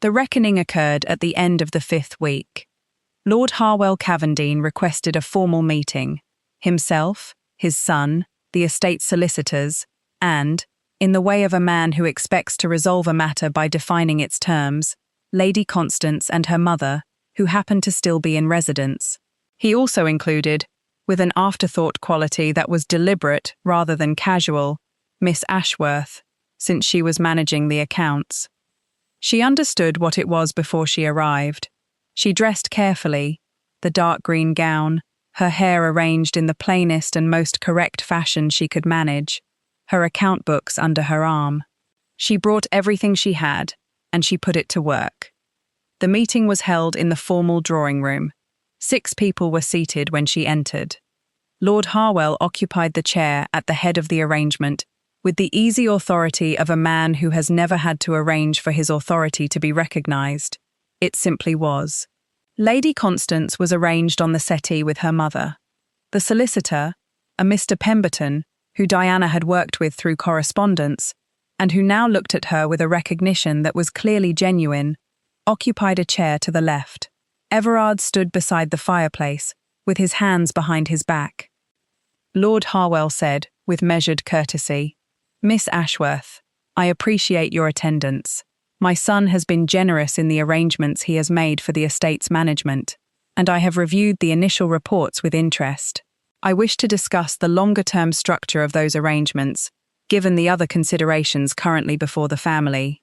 The reckoning occurred at the end of the 5th week. Lord Harwell Cavendine requested a formal meeting, himself, his son, the estate solicitors, and, in the way of a man who expects to resolve a matter by defining its terms, Lady Constance and her mother, who happened to still be in residence. He also included, with an afterthought quality that was deliberate rather than casual, Miss Ashworth, since she was managing the accounts. She understood what it was before she arrived. She dressed carefully, the dark green gown, her hair arranged in the plainest and most correct fashion she could manage, her account books under her arm. She brought everything she had, and she put it to work. The meeting was held in the formal drawing room. 6 people were seated when she entered. Lord Harwell occupied the chair at the head of the arrangement, with the easy authority of a man who has never had to arrange for his authority to be recognised. It simply was. Lady Constance was arranged on the settee with her mother. The solicitor, a Mr. Pemberton, who Diana had worked with through correspondence, and who now looked at her with a recognition that was clearly genuine, occupied a chair to the left. Everard stood beside the fireplace, with his hands behind his back. Lord Harwell said, with measured courtesy, "Miss Ashworth, I appreciate your attendance. My son has been generous in the arrangements he has made for the estate's management, and I have reviewed the initial reports with interest. I wish to discuss the longer-term structure of those arrangements, given the other considerations currently before the family."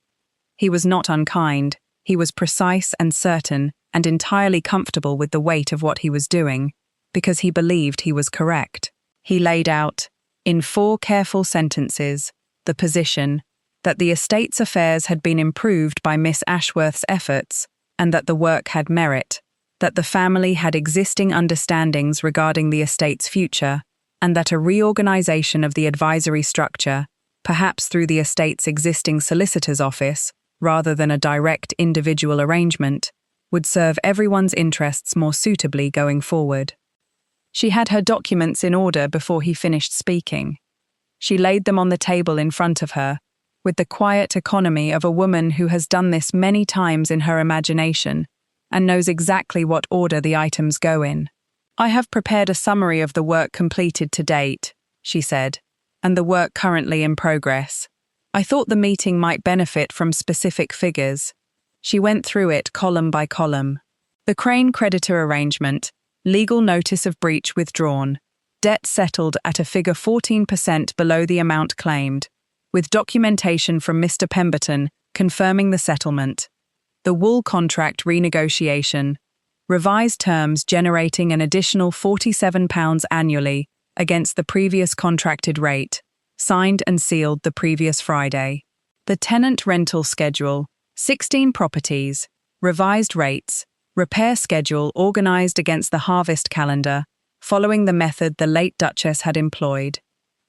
He was not unkind, he was precise and certain, and entirely comfortable with the weight of what he was doing, because he believed he was correct. He laid out, in 4 careful sentences, the position that the estate's affairs had been improved by Miss Ashworth's efforts, and that the work had merit, that the family had existing understandings regarding the estate's future, and that a reorganisation of the advisory structure, perhaps through the estate's existing solicitor's office, rather than a direct individual arrangement, would serve everyone's interests more suitably going forward. She had her documents in order before he finished speaking. She laid them on the table in front of her, with the quiet economy of a woman who has done this many times in her imagination and knows exactly what order the items go in. "I have prepared a summary of the work completed to date," she said, "and the work currently in progress. I thought the meeting might benefit from specific figures." She went through it column by column. The Crane creditor arrangement, legal notice of breach withdrawn, debt settled at a figure 14% below the amount claimed, with documentation from Mr. Pemberton confirming the settlement. The wool contract renegotiation, revised terms generating an additional £47 annually against the previous contracted rate, signed and sealed the previous Friday. The tenant rental schedule, 16 properties, revised rates, repair schedule organised against the harvest calendar, following the method the late Duchess had employed.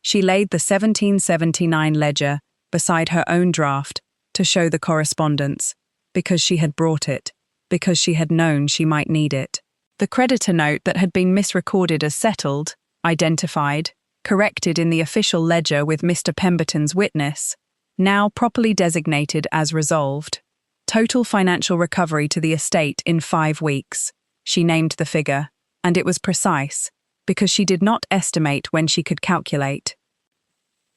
She laid the 1779 ledger beside her own draft to show the correspondence, because she had brought it, because she had known she might need it. The creditor note that had been misrecorded as settled, identified, corrected in the official ledger with Mr. Pemberton's witness, now properly designated as resolved. Total financial recovery to the estate in 5 weeks. She named the figure, and it was precise, because she did not estimate when she could calculate.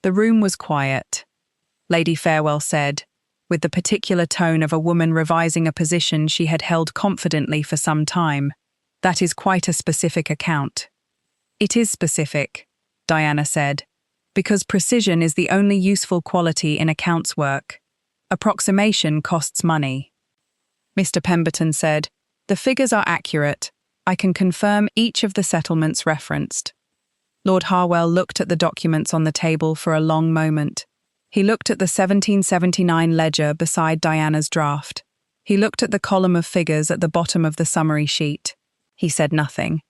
The room was quiet. Lady Farewell said, with the particular tone of a woman revising a position she had held confidently for some time, "That is quite a specific account." "It is specific," Diana said, "because precision is the only useful quality in accounts work. Approximation costs money." Mr. Pemberton said, "The figures are accurate. I can confirm each of the settlements referenced." Lord Harwell looked at the documents on the table for a long moment. He looked at the 1779 ledger beside Diana's draft. He looked at the column of figures at the bottom of the summary sheet. He said nothing.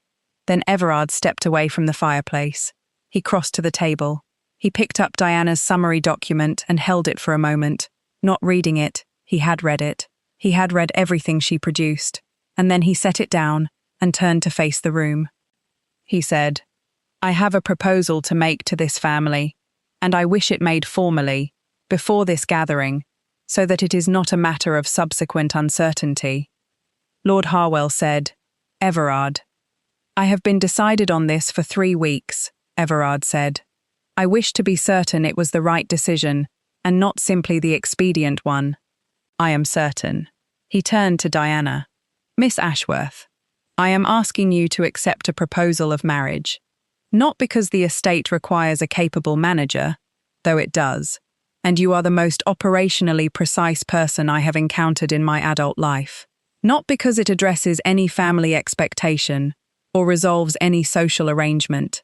Then Everard stepped away from the fireplace. He crossed to the table. He picked up Diana's summary document and held it for a moment. Not reading it, He had read it. He had read everything she produced, and then he set it down and turned to face the room. He said, "I have a proposal to make to this family, and I wish it made formally, before this gathering, so that it is not a matter of subsequent uncertainty." Lord Harwell said, "Everard." "I have been decided on this for 3 weeks," Everard said. "I wish to be certain it was the right decision, and not simply the expedient one." "I am certain." He turned to Diana. "Miss Ashworth, I am asking you to accept a proposal of marriage. Not because the estate requires a capable manager, though it does, and you are the most operationally precise person I have encountered in my adult life. Not because it addresses any family expectation or resolves any social arrangement,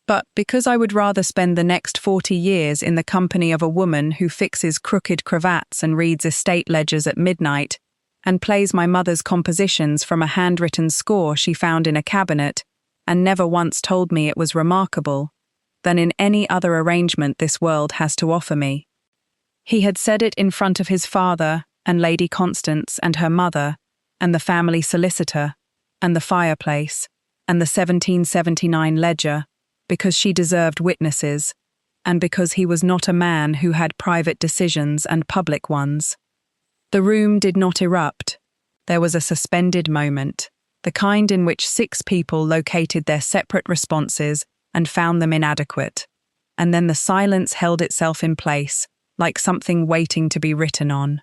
but because I would rather spend the next 40 years in the company of a woman who fixes crooked cravats and reads estate ledgers at midnight and plays my mother's compositions from a handwritten score she found in a cabinet and never once told me it was remarkable, than in any other arrangement this world has to offer me." He had said it in front of his father and Lady Constance and her mother and the family solicitor and the fireplace and the 1779 ledger, because she deserved witnesses, and because he was not a man who had private decisions and public ones. The room did not erupt. There was a suspended moment, the kind in which 6 people located their separate responses and found them inadequate, and then the silence held itself in place, like something waiting to be written on.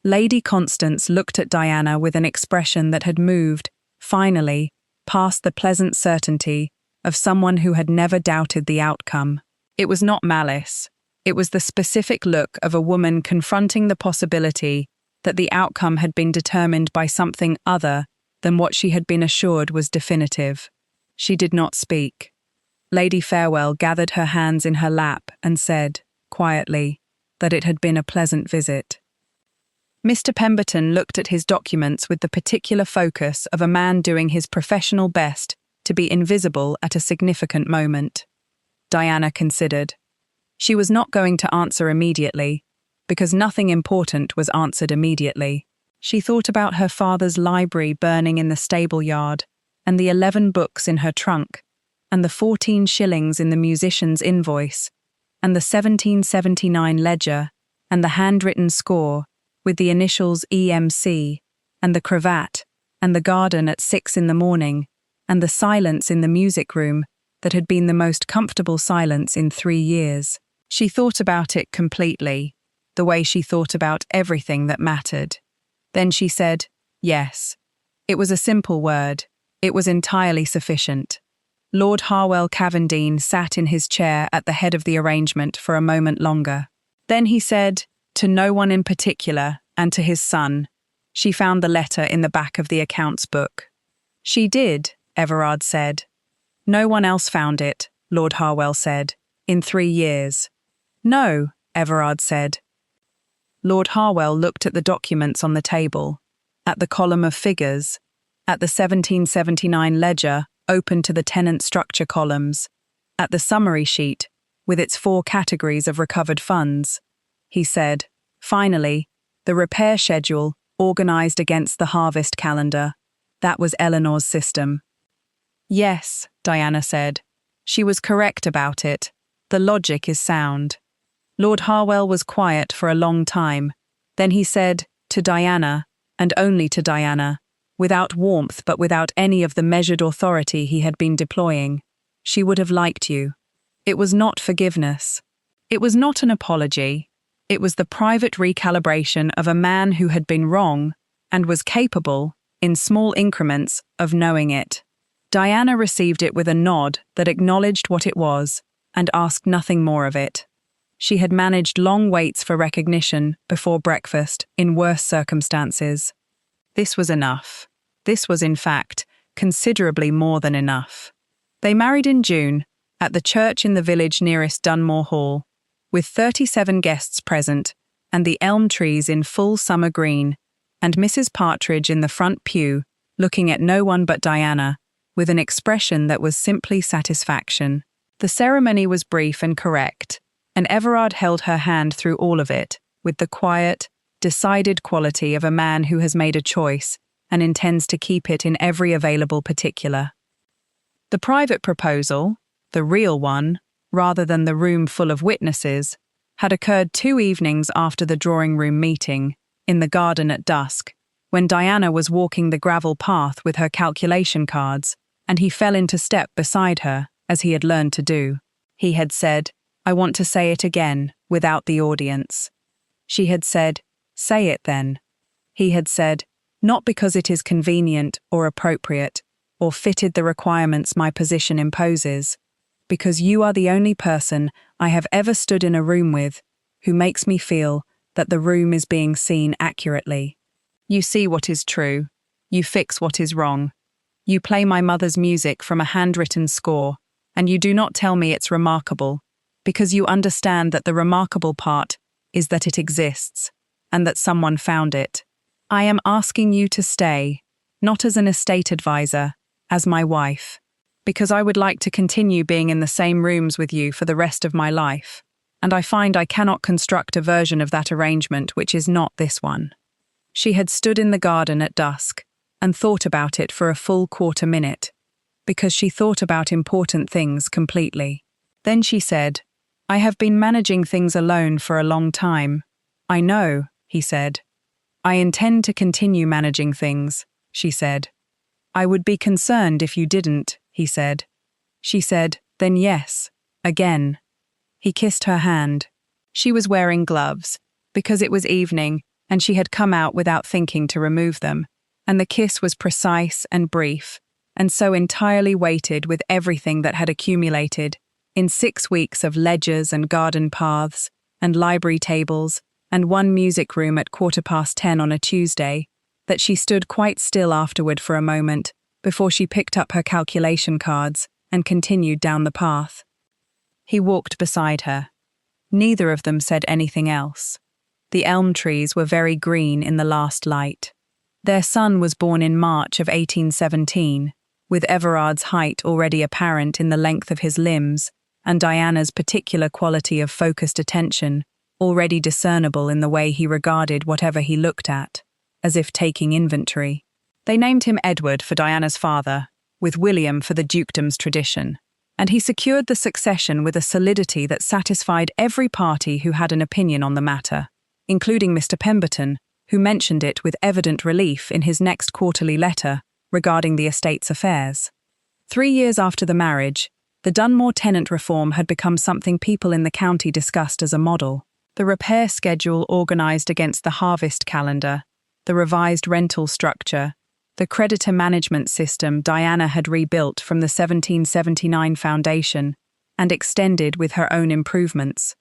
Lady Constance looked at Diana with an expression that had moved, finally, past the pleasant certainty of someone who had never doubted the outcome. It was not malice. It was the specific look of a woman confronting the possibility that the outcome had been determined by something other than what she had been assured was definitive. She did not speak. Lady Farewell gathered her hands in her lap and said, quietly, that it had been a pleasant visit. Mr. Pemberton looked at his documents with the particular focus of a man doing his professional best to be invisible at a significant moment. Diana considered. She was not going to answer immediately, because nothing important was answered immediately. She thought about her father's library burning in the stable yard, and the 11 books in her trunk, and the 14 shillings in the musician's invoice, and the 1779 ledger, and the handwritten score, with the initials EMC, and the cravat, and the garden at 6 in the morning, and the silence in the music room that had been the most comfortable silence in 3 years. She thought about it completely, the way she thought about everything that mattered. Then she said, yes. It was a simple word. It was entirely sufficient. Lord Harwell Cavendine sat in his chair at the head of the arrangement for a moment longer. Then he said, to no one in particular, and to his son. She found the letter in the back of the accounts book. She did, Everard said. No one else found it, Lord Harwell said, in 3 years. No, Everard said. Lord Harwell looked at the documents on the table, at the column of figures, at the 1779 ledger open to the tenant structure columns, at the summary sheet with its 4 categories of recovered funds. He said, finally, the repair schedule organised against the harvest calendar. That was Eleanor's system. Yes, Diana said. She was correct about it. The logic is sound. Lord Harwell was quiet for a long time. Then he said, to Diana, and only to Diana, without warmth but without any of the measured authority he had been deploying, she would have liked you. It was not forgiveness. It was not an apology. It was the private recalibration of a man who had been wrong and was capable, in small increments, of knowing it. Diana received it with a nod that acknowledged what it was and asked nothing more of it. She had managed long waits for recognition before breakfast in worse circumstances. This was enough. This was, in fact, considerably more than enough. They married in June, at the church in the village nearest Dunmore Hall, with 37 guests present, and the elm trees in full summer green, and Mrs. Partridge in the front pew, looking at no one but Diana, with an expression that was simply satisfaction. The ceremony was brief and correct, and Everard held her hand through all of it, with the quiet, decided quality of a man who has made a choice and intends to keep it in every available particular. The private proposal, the real one, rather than the room full of witnesses, had occurred 2 evenings after the drawing room meeting, in the garden at dusk, when Diana was walking the gravel path with her calculation cards, and he fell into step beside her, as he had learned to do. He had said, "I want to say it again, without the audience." She had said, "Say it then." He had said, "Not because it is convenient or appropriate, or fitted the requirements my position imposes, because you are the only person I have ever stood in a room with who makes me feel that the room is being seen accurately. You see what is true. You fix what is wrong. You play my mother's music from a handwritten score, and you do not tell me it's remarkable, because you understand that the remarkable part is that it exists, and that someone found it. I am asking you to stay, not as an estate advisor, as my wife, because I would like to continue being in the same rooms with you for the rest of my life, and I find I cannot construct a version of that arrangement which is not this one." She had stood in the garden at dusk and thought about it for a full quarter minute, because she thought about important things completely. Then she said, "I have been managing things alone for a long time." "I know," he said. "I intend to continue managing things," she said. "I would be concerned if you didn't," he said. She said, "Then yes," again. He kissed her hand. She was wearing gloves, because it was evening and she had come out without thinking to remove them, and the kiss was precise and brief, and so entirely weighted with everything that had accumulated in 6 weeks of ledgers and garden paths and library tables and one music room at 10:15 on a Tuesday, that she stood quite still afterward for a moment before she picked up her calculation cards and continued down the path. He walked beside her. Neither of them said anything else. The elm trees were very green in the last light. Their son was born in March of 1817, with Everard's height already apparent in the length of his limbs, and Diana's particular quality of focused attention already discernible in the way he regarded whatever he looked at, as if taking inventory. They named him Edward for Diana's father, with William for the dukedom's tradition, and he secured the succession with a solidity that satisfied every party who had an opinion on the matter, including Mr. Pemberton, who mentioned it with evident relief in his next quarterly letter regarding the estate's affairs. 3 years after the marriage, the Dunmore tenant reform had become something people in the county discussed as a model. The repair schedule organised against the harvest calendar, the revised rental structure, the creditor management system Diana had rebuilt from the 1779 foundation and extended with her own improvements.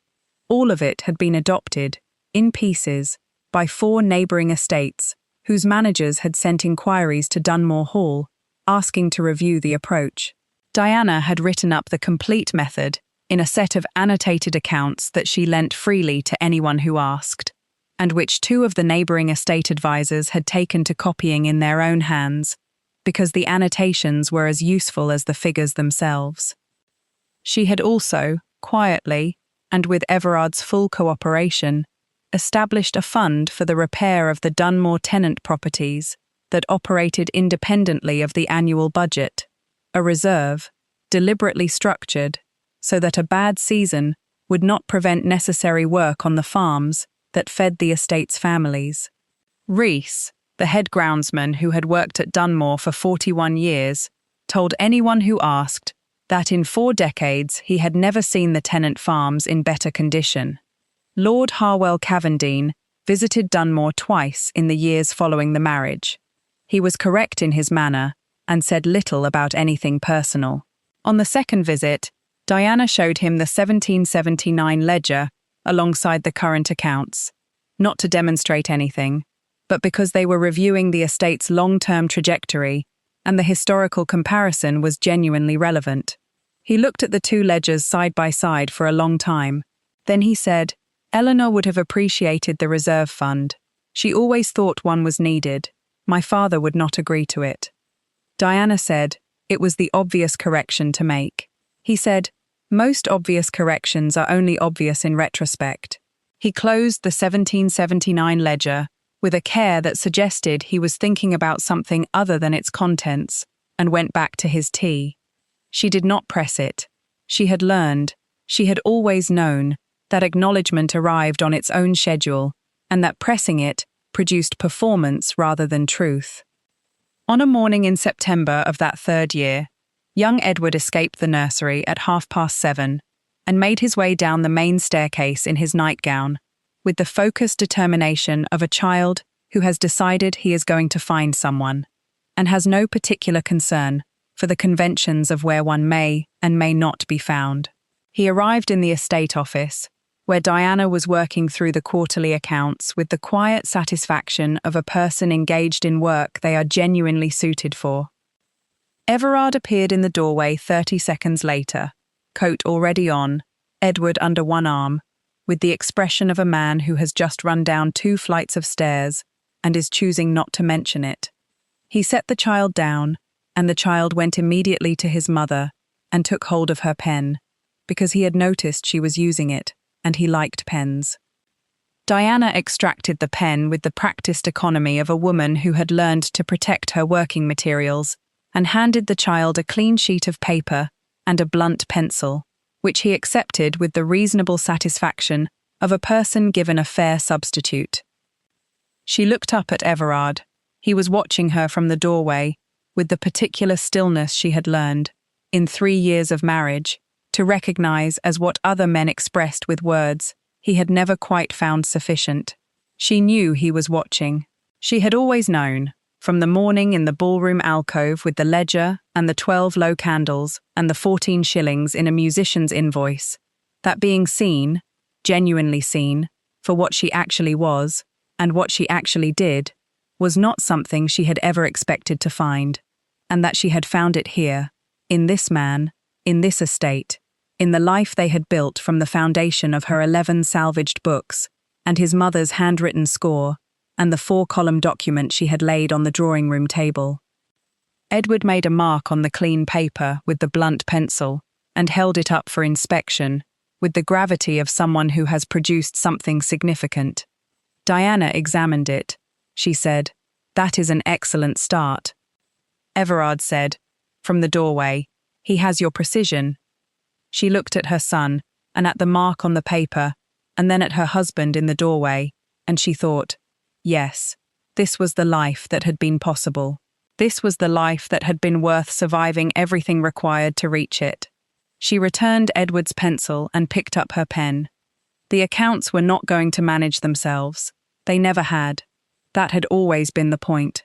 All of it had been adopted, in pieces, by 4 neighbouring estates, whose managers had sent inquiries to Dunmore Hall, asking to review the approach. Diana had written up the complete method in a set of annotated accounts that she lent freely to anyone who asked, and which 2 of the neighbouring estate advisors had taken to copying in their own hands, because the annotations were as useful as the figures themselves. She had also, quietly, and with Everard's full cooperation, established a fund for the repair of the Dunmore tenant properties that operated independently of the annual budget, a reserve, deliberately structured, so that a bad season would not prevent necessary work on the farms that fed the estate's families. Rees, the head groundsman who had worked at Dunmore for 41 years, told anyone who asked that in 4 decades he had never seen the tenant farms in better condition. Lord Harwell Cavendine visited Dunmore twice in the years following the marriage. He was correct in his manner and said little about anything personal. On the second visit, Diana showed him the 1779 ledger alongside the current accounts, not to demonstrate anything, but because they were reviewing the estate's long-term trajectory and the historical comparison was genuinely relevant. He looked at the 2 ledgers side by side for a long time. Then he said, "Eleanor would have appreciated the reserve fund. She always thought one was needed. My father would not agree to it." Diana said, "It was the obvious correction to make." He said, "Most obvious corrections are only obvious in retrospect. He closed the 1779 ledger with a care that suggested he was thinking about something other than its contents, and went back to his tea. She did not press it. She had learned, she had always known, that acknowledgement arrived on its own schedule, and that pressing it produced performance rather than truth. On a morning in September of that third year, young Edward escaped the nursery at 7:30 and made his way down the main staircase in his nightgown, with the focused determination of a child who has decided he is going to find someone, and has no particular concern for the conventions of where one may and may not be found. He arrived in the estate office, where Diana was working through the quarterly accounts with the quiet satisfaction of a person engaged in work they are genuinely suited for. Everard appeared in the doorway 30 seconds later, coat already on, Edward under one arm, with the expression of a man who has just run down 2 flights of stairs and is choosing not to mention it. He set the child down, and the child went immediately to his mother and took hold of her pen, because he had noticed she was using it, and he liked pens. Diana extracted the pen with the practiced economy of a woman who had learned to protect her working materials, and handed the child a clean sheet of paper and a blunt pencil, which he accepted with the reasonable satisfaction of a person given a fair substitute. She looked up at Everard. He was watching her from the doorway, with the particular stillness she had learned, in 3 years of marriage, to recognize as what other men expressed with words he had never quite found sufficient. She knew he was watching. She had always known, from the morning in the ballroom alcove with the ledger and the 12 low candles and the 14 shillings in a musician's invoice, that being seen, genuinely seen, for what she actually was, and what she actually did, was not something she had ever expected to find, and that she had found it here, in this man, in this estate, in the life they had built from the foundation of her 11 salvaged books, and his mother's handwritten score, and the 4-column document she had laid on the drawing-room table. Edward made a mark on the clean paper with the blunt pencil, and held it up for inspection, with the gravity of someone who has produced something significant. Diana examined it. She said, "That is an excellent start." Everard said, from the doorway, "He has your precision." She looked at her son, and at the mark on the paper, and then at her husband in the doorway, and she thought, yes, this was the life that had been possible. This was the life that had been worth surviving everything required to reach it. She returned Edward's pencil and picked up her pen. The accounts were not going to manage themselves. They never had. That had always been the point.